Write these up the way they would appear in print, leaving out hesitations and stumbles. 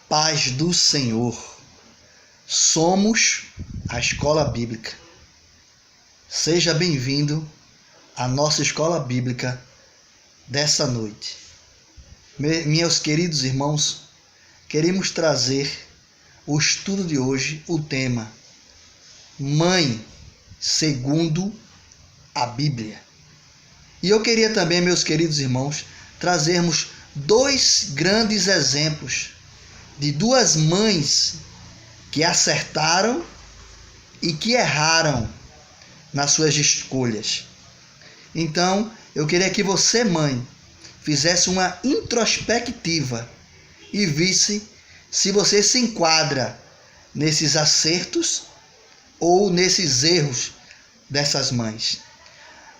paz do Senhor. Somos a Escola Bíblica. Seja bem-vindo à nossa Escola Bíblica dessa noite. Meus queridos irmãos, queremos trazer o estudo de hoje, o tema Mãe segundo a Bíblia. E eu queria também, meus queridos irmãos, trazermos dois grandes exemplos de duas mães que acertaram e que erraram nas suas escolhas. Então, eu queria que você, mãe, fizesse uma introspectiva e visse se você se enquadra nesses acertos ou nesses erros dessas mães.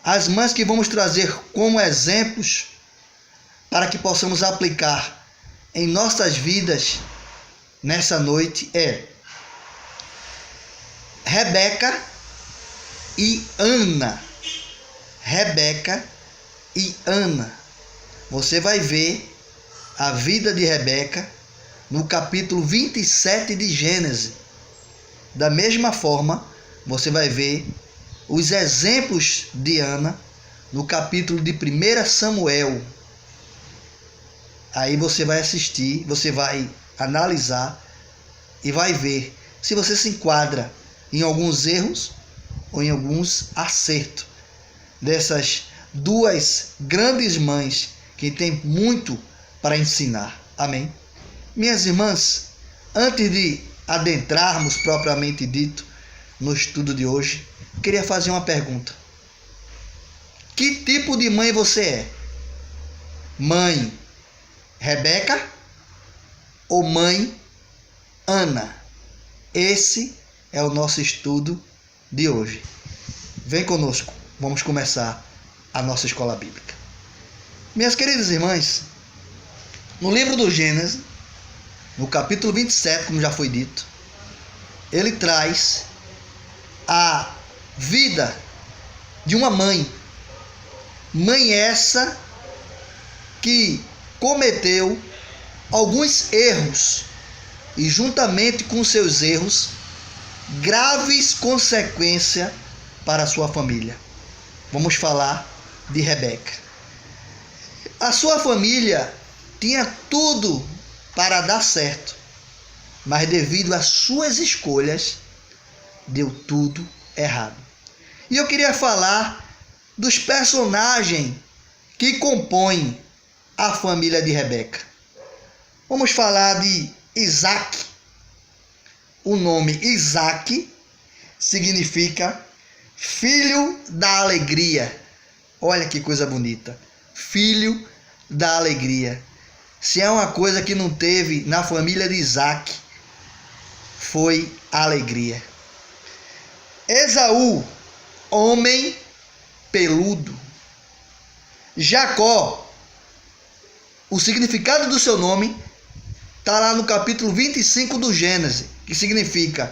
As mães que vamos trazer como exemplos para que possamos aplicar em nossas vidas nessa noite é Rebeca e Ana. Rebeca e Ana. Você vai ver a vida de Rebeca no capítulo 27 de Gênesis. Da mesma forma, você vai ver os exemplos de Ana no capítulo de 1 Samuel. Aí você vai assistir, você vai analisar e vai ver se você se enquadra em alguns erros ou em alguns acertos dessas duas grandes mães que têm muito para ensinar. Amém? Minhas irmãs, antes de adentrarmos propriamente dito no estudo de hoje, queria fazer uma pergunta. Que tipo de mãe você é? Mãe Rebeca ou mãe Ana? Esse é o nosso estudo de hoje. Vem conosco, vamos começar a nossa escola bíblica. Minhas queridas irmãs, no livro do Gênesis, no capítulo 27, como já foi dito, ele traz a vida de uma mãe. Mãe essa que cometeu alguns erros e, juntamente com seus erros, graves consequências para a sua família. Vamos falar de Rebeca. A sua família tinha tudo para dar certo, mas devido às suas escolhas, deu tudo errado. E eu queria falar dos personagens que compõem a família de Rebeca. Vamos falar de Isaac. O nome Isaac significa filho da alegria. Olha que coisa bonita. Filho da alegria. Se é uma coisa que não teve na família de Isaac, foi a alegria. Esaú, homem peludo. Jacó, o significado do seu nome está lá no capítulo 25 do Gênesis, que significa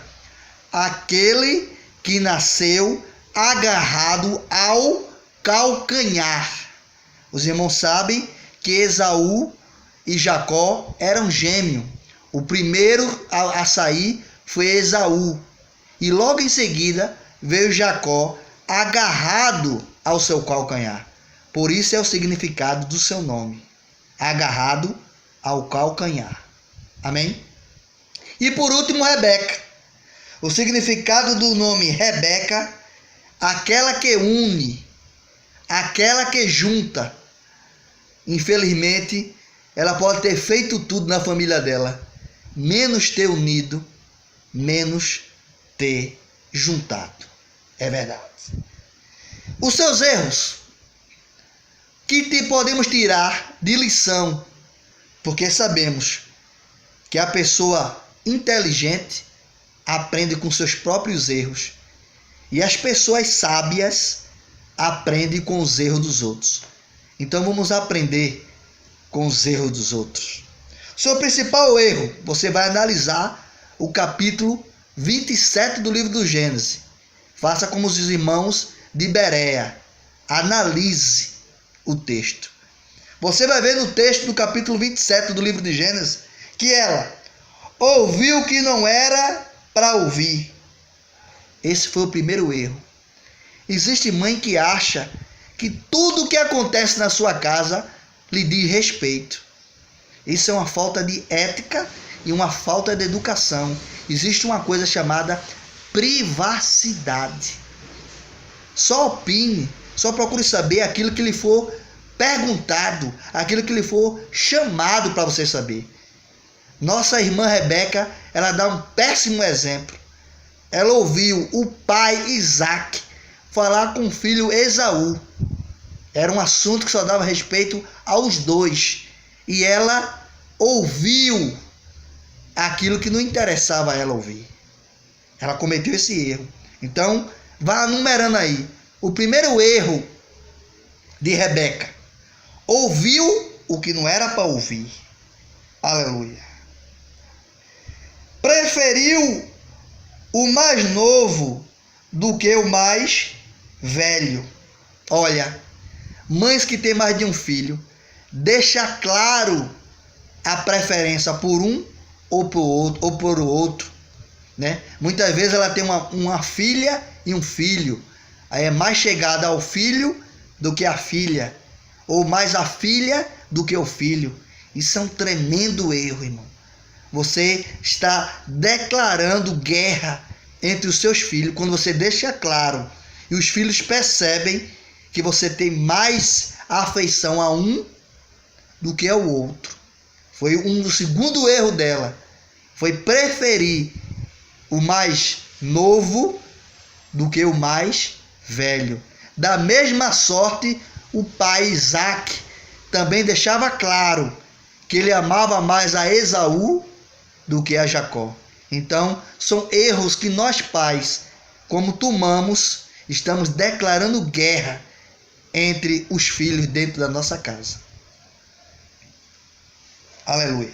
aquele que nasceu agarrado ao calcanhar. Os irmãos sabem que Esaú e Jacó eram gêmeos. O primeiro a sair foi Esaú. E logo em seguida veio Jacó agarrado ao seu calcanhar. Por isso é o significado do seu nome. Agarrado ao calcanhar. Amém? E por último, Rebeca. O significado do nome Rebeca, aquela que une, aquela que junta. Infelizmente, ela pode ter feito tudo na família dela, menos ter unido, menos ter juntado. É verdade. Os seus erros, que podemos tirar de lição, porque sabemos que a pessoa inteligente aprende com seus próprios erros e as pessoas sábias aprendem com os erros dos outros. Então vamos aprender com os erros dos outros. Seu principal erro, você vai analisar o capítulo 27 do livro do Gênesis. Faça como os irmãos de Bereia. Analise o texto. Você vai ver no texto do capítulo 27 do livro de Gênesis que ela, ouviu o que não era para ouvir. Esse foi o primeiro erro. Existe mãe que acha que tudo o que acontece na sua casa lhe diz respeito. Isso é uma falta de ética e uma falta de educação. Existe uma coisa chamada privacidade. Só opine, só procure saber aquilo que lhe for perguntado, aquilo que lhe for chamado para você saber. Nossa irmã Rebeca, ela dá um péssimo exemplo. Ela ouviu o pai Isaac falar com o filho Esaú. Era um assunto que só dava respeito aos dois. E ela ouviu aquilo que não interessava a ela ouvir. Ela cometeu esse erro. Então, vá numerando aí. O primeiro erro de Rebeca: ouviu o que não era para ouvir. Aleluia. Preferiu o mais novo do que o mais velho. Olha, mães que têm mais de um filho, deixa claro a preferência por um ou por outro, né? Muitas vezes ela tem uma filha e um filho, aí é mais chegada ao filho do que a filha, ou mais a filha do que o filho. Isso é um tremendo erro, irmão. Você está declarando guerra entre os seus filhos quando você deixa claro, e os filhos percebem que você tem mais afeição a um do que ao outro. Foi o segundo erro dela. Foi preferir o mais novo do que o mais velho. Da mesma sorte, o pai Isaac também deixava claro que ele amava mais a Esaú do que a Jacó. Então, são erros que nós pais, como tomamos, estamos declarando guerra entre os filhos dentro da nossa casa. Aleluia.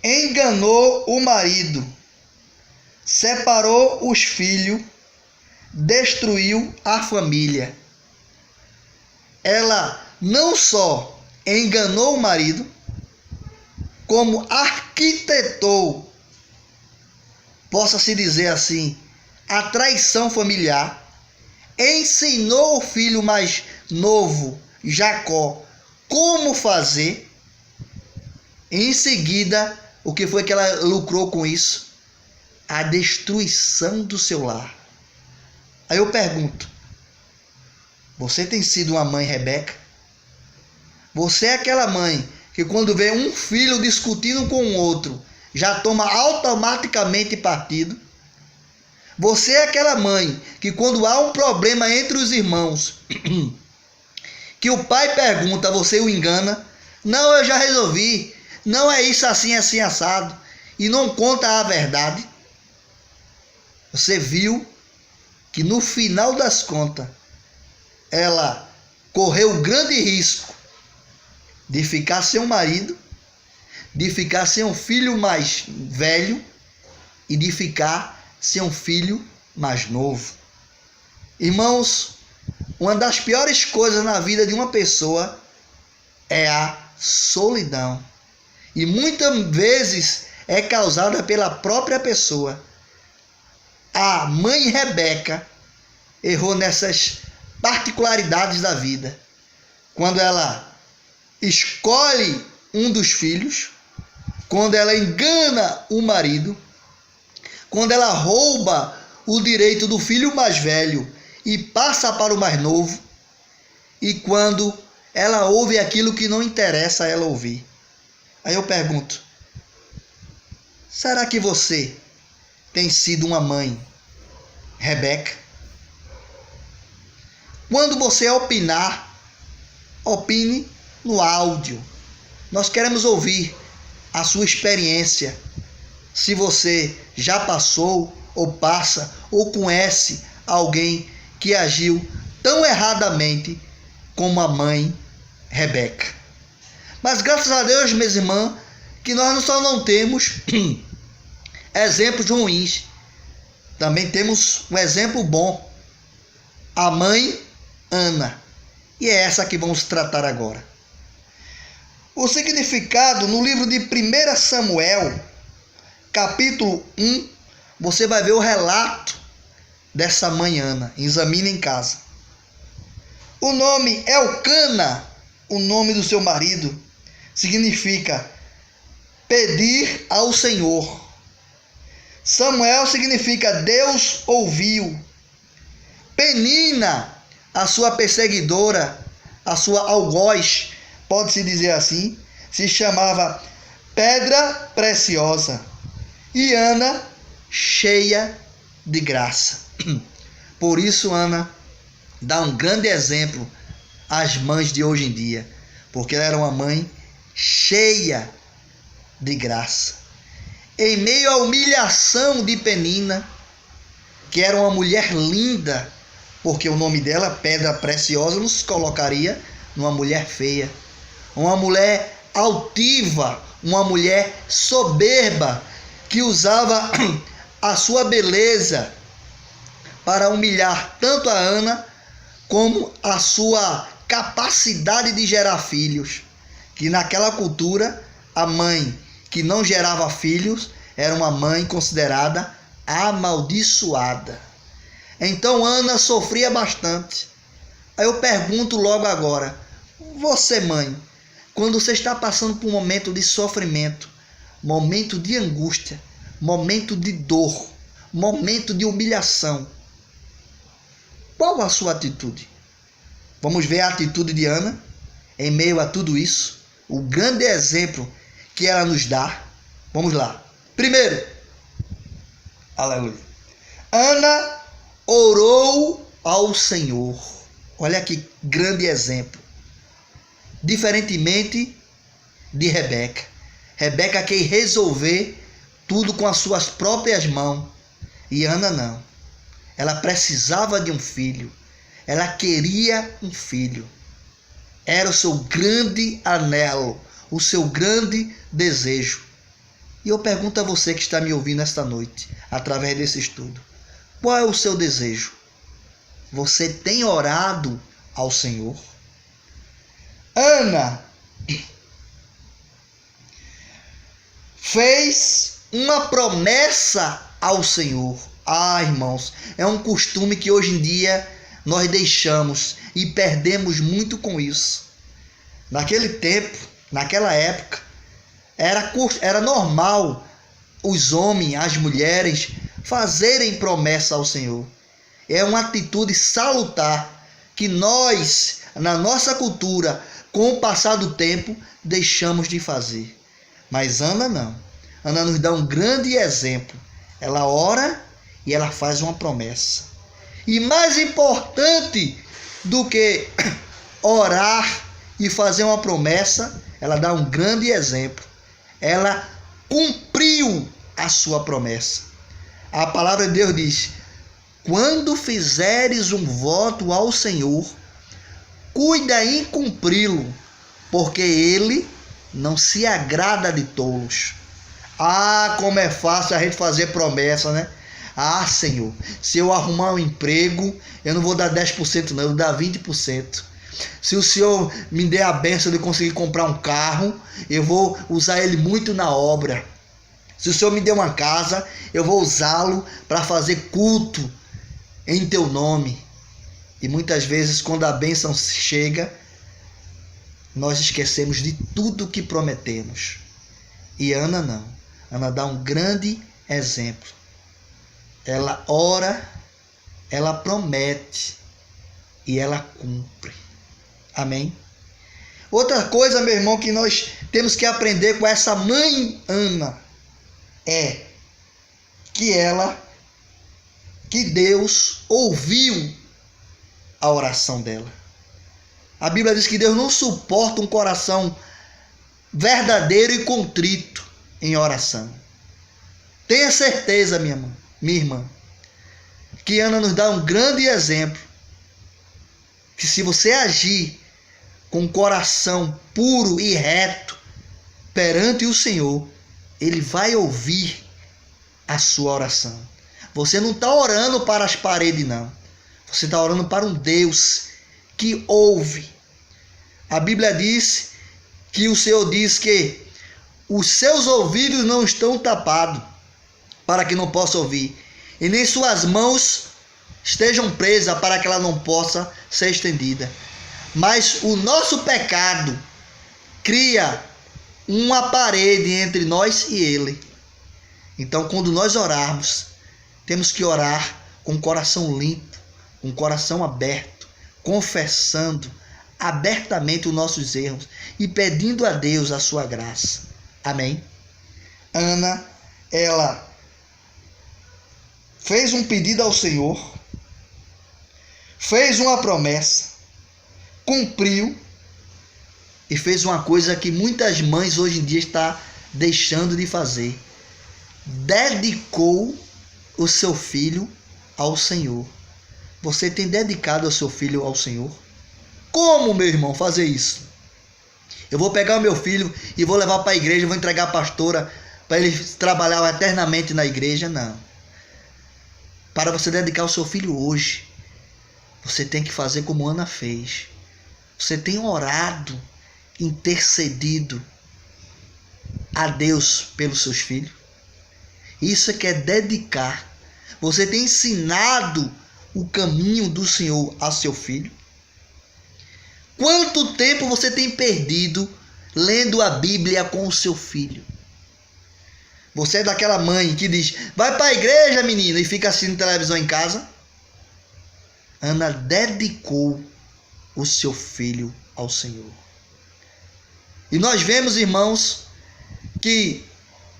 Enganou o marido, separou os filhos, destruiu a família. Ela não só enganou o marido, como arquitetou, possa-se dizer assim, a traição familiar. Ensinou o filho mais novo, Jacó, como fazer. Em seguida, o que foi que ela lucrou com isso? A destruição do seu lar. Aí eu pergunto, você tem sido uma mãe Rebeca? Você é aquela mãe que quando vê um filho discutindo com o outro, já toma automaticamente partido? Você é aquela mãe que quando há um problema entre os irmãos, que o pai pergunta, você o engana? Não, eu já resolvi. Não é isso assim, assim, assado. E não conta a verdade. Você viu que no final das contas, ela correu grande risco de ficar sem um marido, de ficar sem um filho mais velho e de ficar sem um filho mais novo. Irmãos, uma das piores coisas na vida de uma pessoa é a solidão. E muitas vezes é causada pela própria pessoa. A mãe Rebeca errou nessas particularidades da vida. Quando ela escolhe um dos filhos, quando ela engana o marido, quando ela rouba o direito do filho mais velho e passa para o mais novo, e quando ela ouve aquilo que não interessa a ela ouvir. Aí eu pergunto, será que você tem sido uma mãe Rebeca? Quando você opinar, opine no áudio. Nós queremos ouvir a sua experiência. Se você já passou, ou passa, ou conhece alguém que agiu tão erradamente como a mãe Rebeca. Mas graças a Deus, minhas irmãs, que nós só não temos exemplos ruins. Também temos um exemplo bom. A mãe Ana. E é essa que vamos tratar agora. O significado no livro de 1 Samuel, capítulo 1, você vai ver o relato dessa mãe Ana. Examine em casa. O nome Elcana, o nome do seu marido, significa pedir ao Senhor. Samuel significa Deus ouviu. Penina, a sua perseguidora, a sua algoz, pode-se dizer assim, se chamava Pedra Preciosa. E Ana, cheia de graça. Por isso, Ana dá um grande exemplo às mães de hoje em dia, porque ela era uma mãe cheia de graça. Em meio à humilhação de Penina, que era uma mulher linda, porque o nome dela, Pedra Preciosa, não se colocaria numa mulher feia, uma mulher altiva, uma mulher soberba, que usava a sua beleza para humilhar tanto a Ana como a sua capacidade de gerar filhos, que naquela cultura a mãe que não gerava filhos era uma mãe considerada amaldiçoada. Então Ana sofria bastante. Aí eu pergunto logo agora, você mãe, quando você está passando por um momento de sofrimento, momento de angústia, momento de dor, momento de humilhação, qual a sua atitude? Vamos ver a atitude de Ana em meio a tudo isso, o grande exemplo que ela nos dá. Vamos lá. Primeiro, aleluia, Ana orou ao Senhor. Olha que grande exemplo. Diferentemente de Rebeca. Rebeca quer resolver tudo com as suas próprias mãos. E Ana não. Ela precisava de um filho. Ela queria um filho. Era o seu grande anelo, o seu grande desejo. E eu pergunto a você que está me ouvindo esta noite, através desse estudo, qual é o seu desejo? Você tem orado ao Senhor? Ana fez uma promessa ao Senhor. Ah, irmãos, é um costume que hoje em dia nós deixamos e perdemos muito com isso. Naquele tempo, naquela época, era normal os homens, as mulheres fazerem promessa ao Senhor. É uma atitude salutar que nós, na nossa cultura, com o passar do tempo, deixamos de fazer. Mas Ana não. Ana nos dá um grande exemplo. Ela ora e ela faz uma promessa. E mais importante do que orar e fazer uma promessa, ela dá um grande exemplo. Ela cumpriu a sua promessa. A palavra de Deus diz: quando fizeres um voto ao Senhor, cuida em cumpri-lo, porque ele não se agrada de tolos. Ah, como é fácil a gente fazer promessa, né? Ah, Senhor, se eu arrumar um emprego, eu não vou dar 10% não, eu vou dar 20%. Se o Senhor me der a bênção de conseguir comprar um carro, eu vou usar ele muito na obra. Se o Senhor me der uma casa, eu vou usá-lo para fazer culto em teu nome. E muitas vezes, quando a bênção chega, nós esquecemos de tudo que prometemos. E Ana não. Ana dá um grande exemplo. Ela ora, ela promete e ela cumpre. Amém? Outra coisa, meu irmão, que nós temos que aprender com essa mãe Ana é que Deus ouviu a oração dela. A Bíblia diz que Deus não suporta um coração verdadeiro e contrito em oração. Tenha certeza, minha irmã, que Ana nos dá um grande exemplo, que se você agir com um coração puro e reto perante o Senhor, Ele vai ouvir a sua oração. Você não está orando para as paredes, não. Você está orando para um Deus que ouve. A Bíblia diz que o Senhor diz que os seus ouvidos não estão tapados para que não possa ouvir, e nem suas mãos estejam presas para que ela não possa ser estendida. Mas o nosso pecado cria uma parede entre nós e Ele. Então, quando nós orarmos, temos que orar com o coração limpo, com o coração aberto, confessando abertamente os nossos erros e pedindo a Deus a sua graça. Amém? Ana, ela fez um pedido ao Senhor, fez uma promessa, cumpriu e fez uma coisa que muitas mães hoje em dia estão deixando de fazer. Dedicou o seu filho ao Senhor. Você tem dedicado o seu filho ao Senhor? Como, meu irmão, fazer isso? Eu vou pegar o meu filho e vou levar para a igreja, vou entregar a pastora para ele trabalhar eternamente na igreja? Não. Para você dedicar o seu filho hoje, você tem que fazer como Ana fez. Você tem orado, intercedido a Deus pelos seus filhos? Isso é que é dedicar. Você tem ensinado o caminho do Senhor a seu filho? Quanto tempo você tem perdido lendo a Bíblia com o seu filho? Você é daquela mãe que diz, vai para a igreja, menina, e fica assistindo televisão em casa? Ana dedicou o seu filho ao Senhor. E nós vemos, irmãos, que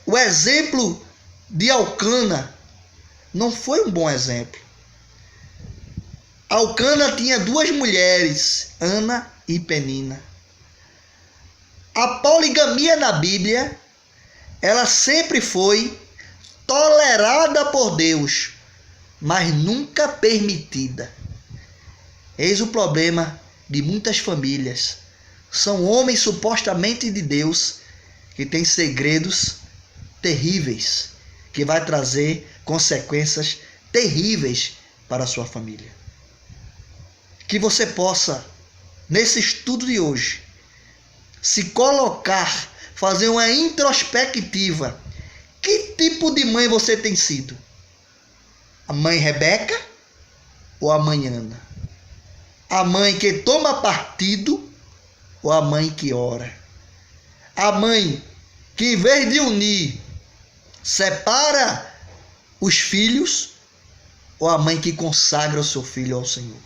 o exemplo de Elcana não foi um bom exemplo. Elcana tinha duas mulheres, Ana e Penina. A poligamia na Bíblia, ela sempre foi tolerada por Deus, mas nunca permitida. Eis o problema de muitas famílias. São homens supostamente de Deus que têm segredos terríveis, que vai trazer consequências terríveis para a sua família. Que você possa, nesse estudo de hoje, se colocar, fazer uma introspectiva. Que tipo de mãe você tem sido? A mãe Rebeca ou a mãe Ana? A mãe que toma partido ou a mãe que ora? A mãe que, em vez de unir, separa os filhos, ou a mãe que consagra o seu filho ao Senhor?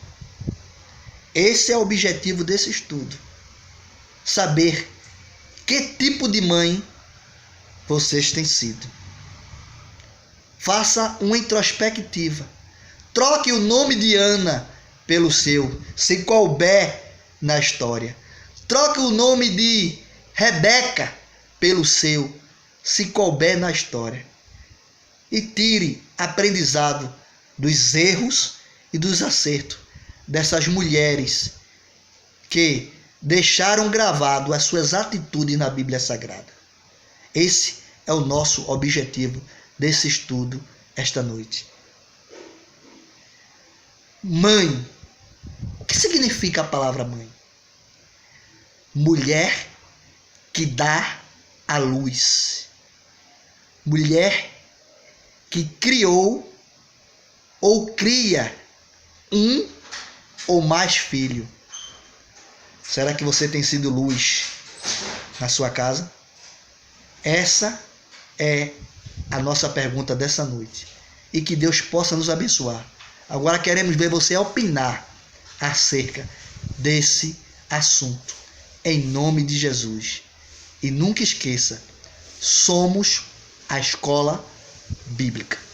Esse é o objetivo desse estudo. Saber que tipo de mãe vocês têm sido. Faça uma introspectiva. Troque o nome de Ana pelo seu, se couber na história. Troque o nome de Rebeca pelo seu, se couber na história. E tire aprendizado dos erros e dos acertos dessas mulheres que deixaram gravado as suas atitudes na Bíblia Sagrada. Esse é o nosso objetivo desse estudo esta noite. Mãe. O que significa a palavra mãe? Mulher que dá à luz. Mulher que criou ou cria um ou mais filhos. Será que você tem sido luz na sua casa? Essa é a nossa pergunta dessa noite. E que Deus possa nos abençoar. Agora queremos ver você opinar acerca desse assunto. Em nome de Jesus. E nunca esqueça, somos a escola bíblica.